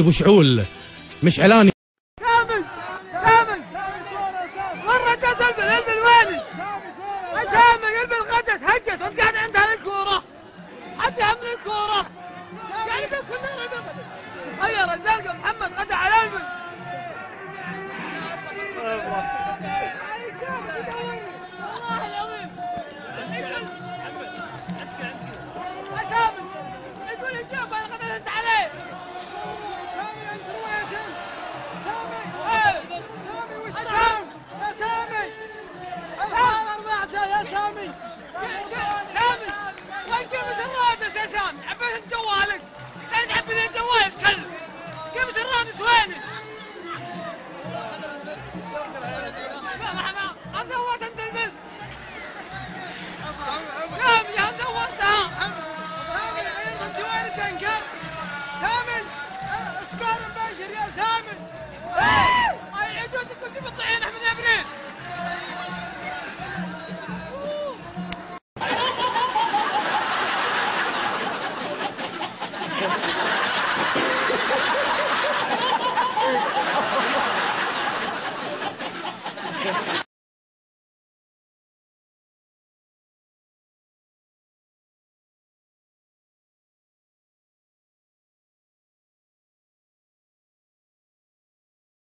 ابو شعول مشعلاني. سامي وين ردت البلواني؟ سامي البل هجت وانت قاعد عندها الكوره، حتى هم الكوره قلبك كله ربط. هيا رزاق محمد غدا على البل. والله العظيم سامي يقول الجواب انا غدا انت عليه. سامي وين جبت الرادس يا سامي؟ حبيت جوالك، انت حبيت جوالك كلب. جبت الرادس وينك؟ ما دورت انت البنت. سامي ما دورتها. انت وين تنكر؟ سامي اسمع مباشر يا سامي. يجوز كنت بتطيحين